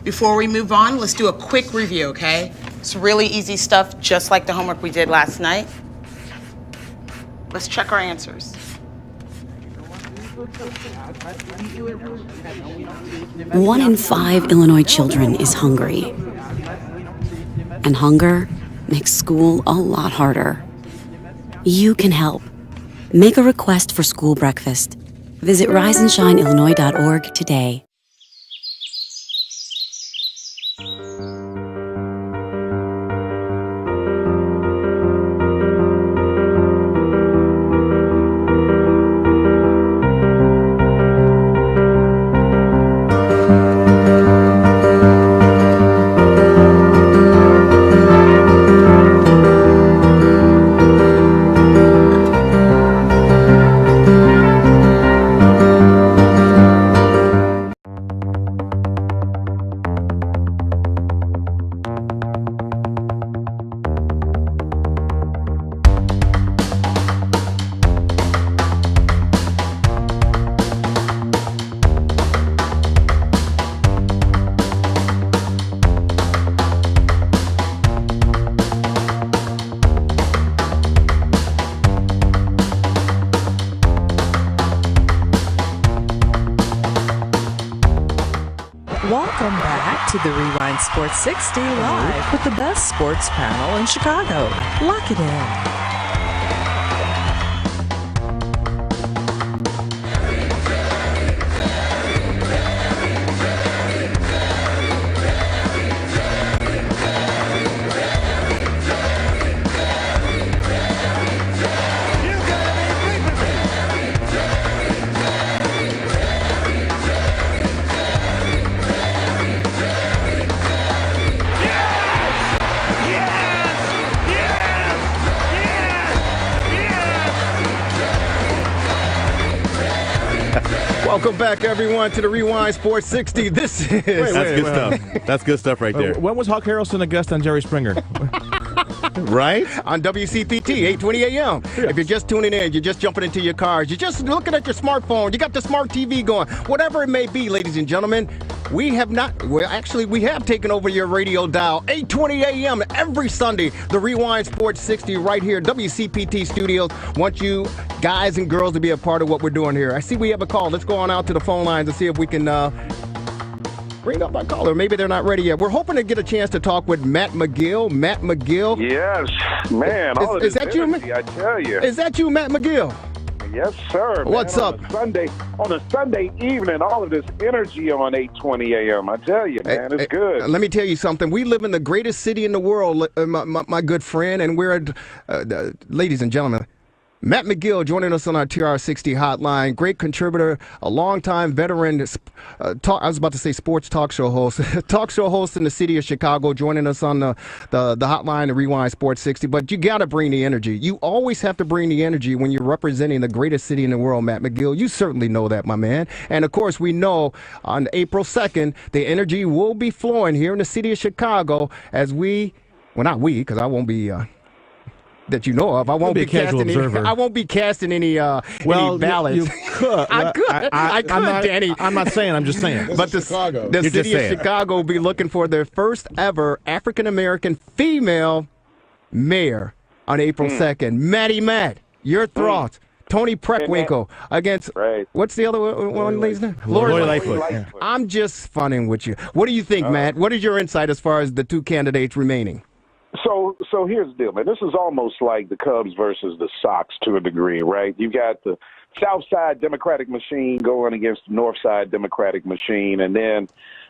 Before we move on, let's do a quick review, okay? It's really easy stuff, just like the homework we did last night. Let's check our answers. 1 in 5 Illinois children is hungry. And hunger makes school a lot harder. You can help. Make a request for school breakfast. Visit riseandShineIllinois.org today. Welcome back to the Rewind Sports 60 live with the best sports panel in Chicago. Lock it in. Welcome back, everyone, to the Rewind Sports 60. This is... That's good stuff. That's good stuff right there. When was Hawk Harrelson a guest on Jerry Springer? Right? On WCPT, 820 a.m. Yes. If you're just tuning in, you're just jumping into your cars, you're just looking at your smartphone, you got the smart TV going, whatever it may be, ladies and gentlemen, we have taken over your radio dial, 820 a.m. every Sunday, the Rewind Sports 60 right here, WCPT Studios. Want you guys and girls to be a part of what we're doing here. I see we have a call. Let's go on out to the phone lines and see if we can bring up our caller. Maybe they're not ready yet. We're hoping to get a chance to talk with Matt McGill. Matt McGill. Yes, man. Is that you, I tell you. Is that you, Matt McGill? Yes, sir. What's man, up? On a Sunday evening, all of this energy on 8:20 a.m. I tell you, man, it's good. Let me tell you something. We live in the greatest city in the world, my good friend, and we're, ladies and gentlemen, Matt McGill joining us on our TRS60 hotline. Great contributor, a longtime veteran, I was about to say sports talk show host, talk show host in the city of Chicago, joining us on the hotline, the Rewind Sports 60. But you got to bring the energy. You always have to bring the energy when you're representing the greatest city in the world, Matt McGill. You certainly know that, my man. And, of course, we know on April 2nd, the energy will be flowing here in the city of Chicago as we, well, not we, because I won't be... that you know of. I won't be casting any ballots. You could. I could, Danny. I'm not saying. I'm just saying. But the city of Chicago will be looking for their first ever African-American female mayor on April 2nd. Matt, your thoughts. Tony Preckwinkle against, what's the other one, ladies? Lori Lightfoot. Yeah. I'm just funning with you. What do you think, Matt? What is your insight as far as the two candidates remaining? So here's the deal, man. This is almost like the Cubs versus the Sox to a degree, right? You got the South Side Democratic machine going against the North Side Democratic machine, and then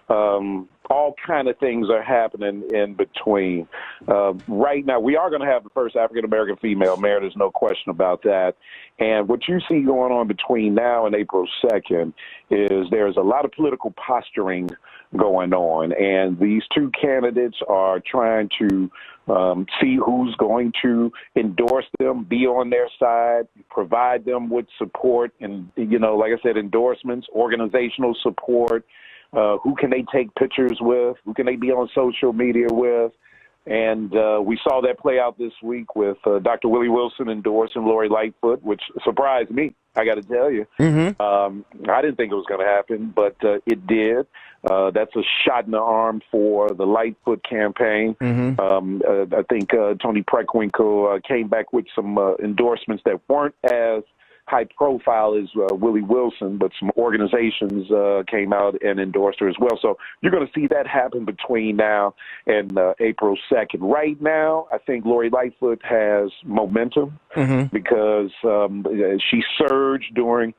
all kind of things are happening in between. Right now, we are going to have the first African-American female mayor. There's no question about that. And what you see going on between now and April 2nd is there's a lot of political posturing going on, and these two candidates are trying to see who's going to endorse them, be on their side, provide them with support, and, like I said, endorsements, organizational support. Who can they take pictures with? Who can they be on social media with? And we saw that play out this week with Dr. Willie Wilson endorsing Lori Lightfoot, which surprised me, I got to tell you. I didn't think it was going to happen, but it did. That's a shot in the arm for the Lightfoot campaign. I think Tony Preckwinkle came back with some endorsements that weren't as high profile as Willie Wilson, but some organizations came out and endorsed her as well. So you're going to see that happen between now and April 2nd. Right now, I think Lori Lightfoot has momentum because she surged during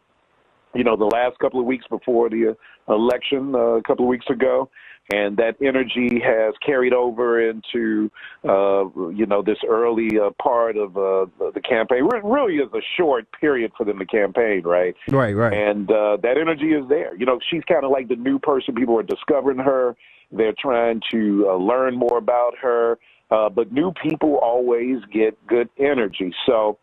the last couple of weeks before the election a couple of weeks ago. And that energy has carried over into, this early part of the campaign. It really is a short period for them to campaign, right? Right. And that energy is there. She's kind of like the new person. People are discovering her. They're trying to learn more about her. But new people always get good energy. So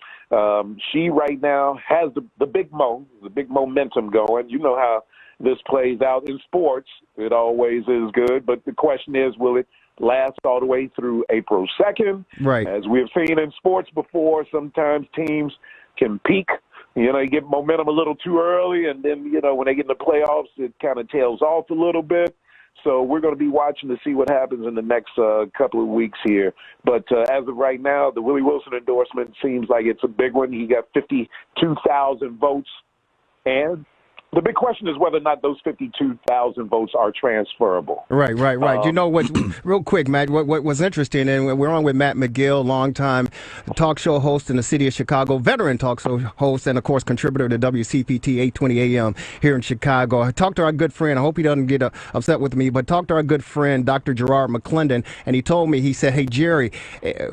she right now has the big momentum going. You know how this plays out in sports. It always is good. But the question is, will it last all the way through April 2nd? Right. As we have seen in sports before, sometimes teams can peak. You get momentum a little too early, and then, when they get in the playoffs, it kind of tails off a little bit. So we're going to be watching to see what happens in the next couple of weeks here. But as of right now, the Willie Wilson endorsement seems like it's a big one. He got 52,000 votes, and The big question is whether or not those 52,000 votes are transferable. Right. You know what? Real quick, Matt. What was interesting, and we're on with Matt McGill, longtime talk show host in the city of Chicago, veteran talk show host, and of course contributor to WCPT 820 AM here in Chicago. I talked to our good friend. I hope he doesn't get upset with me, but talked to our good friend Dr. Gerard McClendon, and he told me, he said, "Hey Jerry,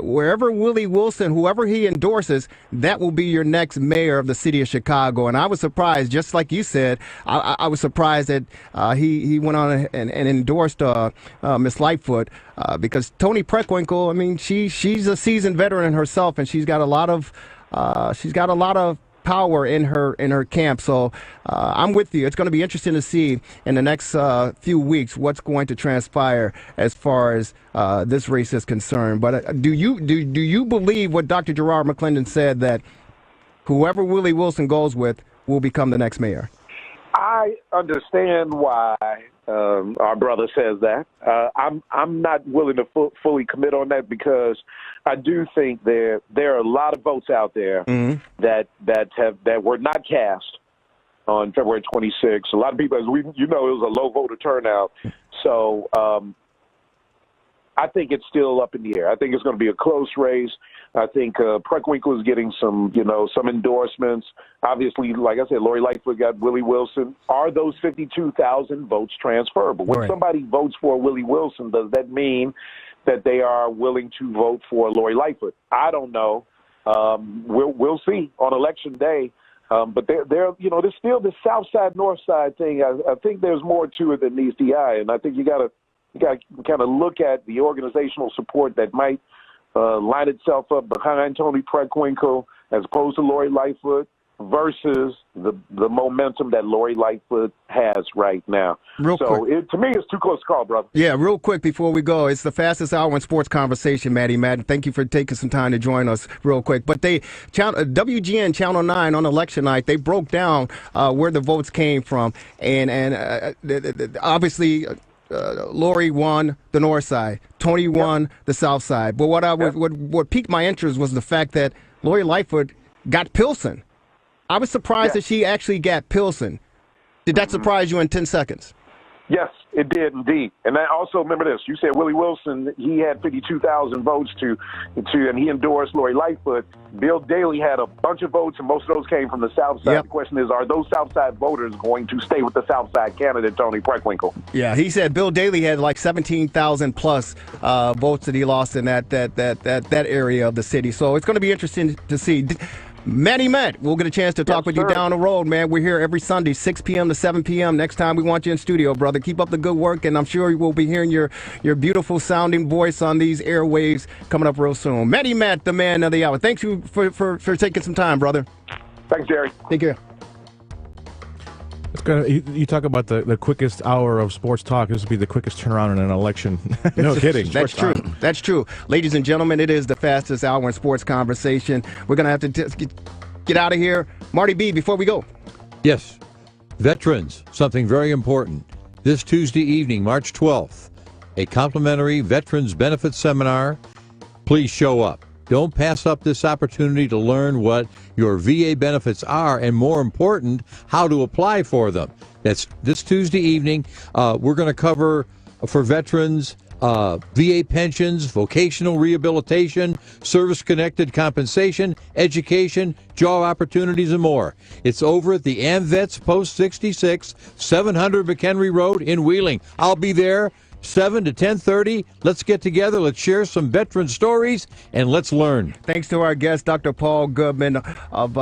wherever Willie Wilson, whoever he endorses, that will be your next mayor of the city of Chicago." And I was surprised, just like you said. I was surprised that he went on and endorsed Miss Lightfoot because Toni Preckwinkle, I mean, she's a seasoned veteran herself, and she's got a lot of power in her camp. So I'm with you. It's going to be interesting to see in the next few weeks what's going to transpire as far as this race is concerned. But do you believe what Dr. Gerard McClendon said, that whoever Willie Wilson goes with will become the next mayor? I understand why our brother says that. I'm not willing to fully commit on that because I do think there are a lot of votes out there that were not cast on February 26th. A lot of people, as it was a low voter turnout. So I think it's still up in the air. I think it's going to be a close race. I think Preckwinkle is getting some endorsements. Obviously, like I said, Lori Lightfoot got Willie Wilson. Are those 52,000 votes transferable? When somebody votes for Willie Wilson, does that mean that they are willing to vote for Lori Lightfoot? I don't know. We'll see on election day. But there's still this South Side, North Side thing. I think there's more to it than meets the eye, and I think you got to kind of look at the organizational support that might line itself up behind Toni Preckwinkle as opposed to Lori Lightfoot versus the momentum that Lori Lightfoot has right now. To me, it's too close to call, brother. Yeah, real quick before we go, it's the fastest hour in sports conversation, Matt. Thank you for taking some time to join us real quick. But WGN Channel 9 on election night, they broke down where the votes came from. And obviously, Lori won the north side. Tony won the south side. But what piqued my interest was the fact that Lori Lightfoot got Pilsen. I was surprised that she actually got Pilsen. Did that surprise you in 10 seconds? Yes, it did indeed. And I also remember this. You said Willie Wilson, he had 52,000 votes and he endorsed Lori Lightfoot. Bill Daley had a bunch of votes, and most of those came from the South Side. The question is, are those South Side voters going to stay with the South Side candidate, Toni Preckwinkle? Yeah, he said Bill Daley had like 17,000 plus votes that he lost in that area of the city. So it's going to be interesting to see. Matt, we'll get a chance to talk with you down the road, man. We're here every Sunday, 6 p.m. to 7 p.m. Next time we want you in studio, brother. Keep up the good work, and I'm sure we'll be hearing your beautiful sounding voice on these airwaves coming up real soon. Matt, the man of the hour. Thanks you for taking some time, brother. Thanks, Jerry. Take care. It's gonna. You talk about the quickest hour of sports talk. This would be the quickest turnaround in an election. No kidding. That's true. That's true. Ladies and gentlemen, it is the fastest hour in sports conversation. We're going to have to get out of here. Marty-B, before we go. Yes. Veterans, something very important. This Tuesday evening, March 12th, a complimentary Veterans Benefits Seminar. Please show up. Don't pass up this opportunity to learn what your VA benefits are and, more important, how to apply for them. That's this Tuesday evening. We're going to cover for veterans VA pensions, vocational rehabilitation, service-connected compensation, education, job opportunities, and more. It's over at the AmVets Post 66, 700 McHenry Road in Wheeling. I'll be there 7 to 10:30. Let's get together. Let's share some veteran stories, and let's learn. Thanks to our guest, Dr. Paul Goodman, of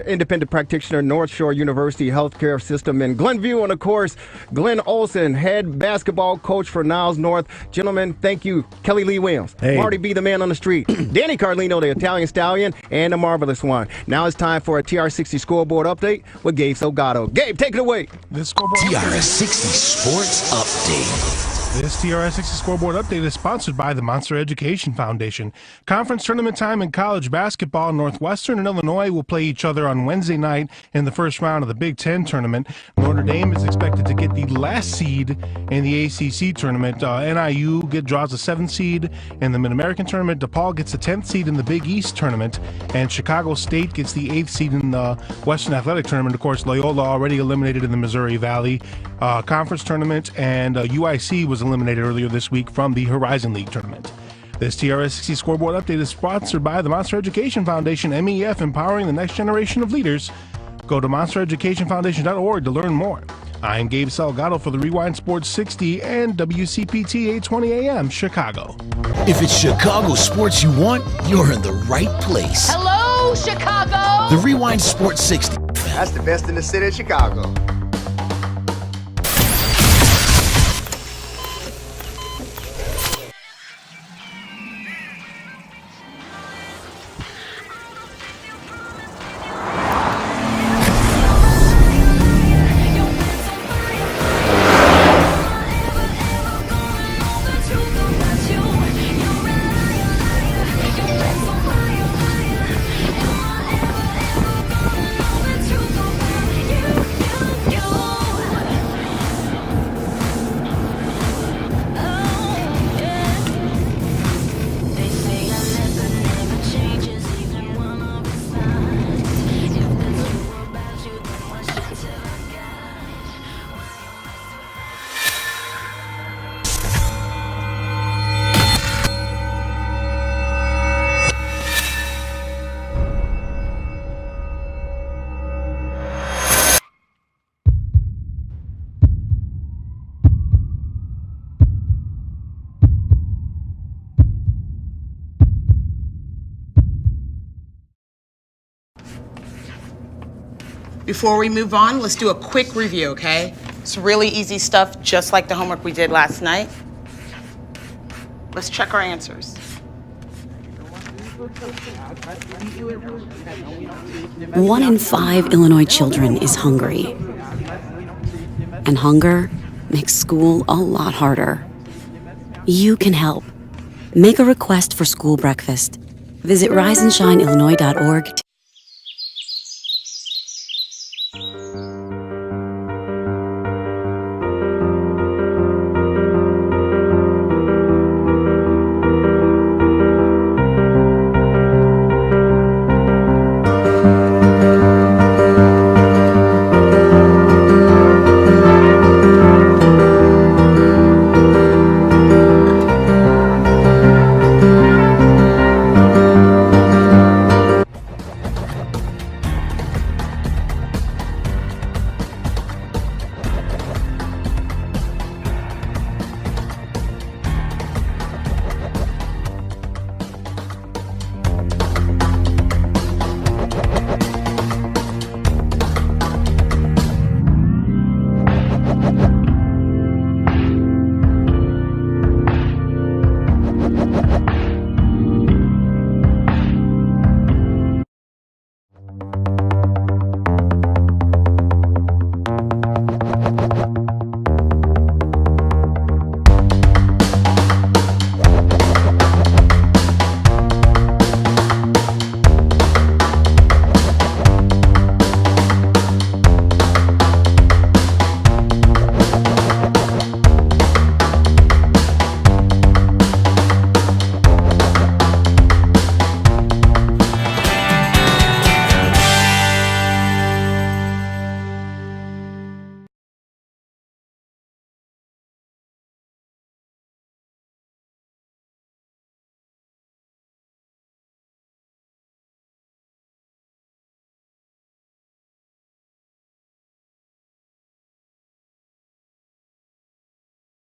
independent practitioner, NorthShore University Healthcare System in Glenview, and, of course, Glenn Olson, head basketball coach for Niles North. Gentlemen, thank you. Kelly Lee Williams, Marty-B, the man on the street, Danny Carlino, the Italian stallion, and the marvelous one. Now it's time for a TRS60 scoreboard update with Gabe Salgado. Gabe, take it away. This scoreboard TRS60 Sports Update. This TRS60 scoreboard update is sponsored by the Monster Education Foundation. Conference tournament time in college basketball. Northwestern and Illinois will play each other on Wednesday night in the first round of the Big Ten tournament. Notre Dame is expected to get the last seed in the ACC tournament. NIU draws a 7th seed in the Mid-American tournament. DePaul gets the 10th seed in the Big East tournament. And Chicago State gets the 8th seed in the Western Athletic tournament. Of course, Loyola already eliminated in the Missouri Valley Conference tournament, and UIC was eliminated earlier this week from the Horizon League tournament. This TRS60 scoreboard update is sponsored by the Monster Education Foundation, MEF, empowering the next generation of leaders. Go to monstereducationfoundation.org to learn more. I'm Gabe Salgado for the Rewind Sports 60 and WCPT 820 AM, Chicago. If it's Chicago sports you want, you're in the right place. Hello, Chicago! The Rewind Sports 60. That's the best in the city of Chicago. Before we move on, let's do a quick review, okay? It's really easy stuff, just like the homework we did last night. Let's check our answers. One in 5 Illinois children is hungry. And hunger makes school a lot harder. You can help. Make a request for school breakfast. Visit riseandShineIllinois.org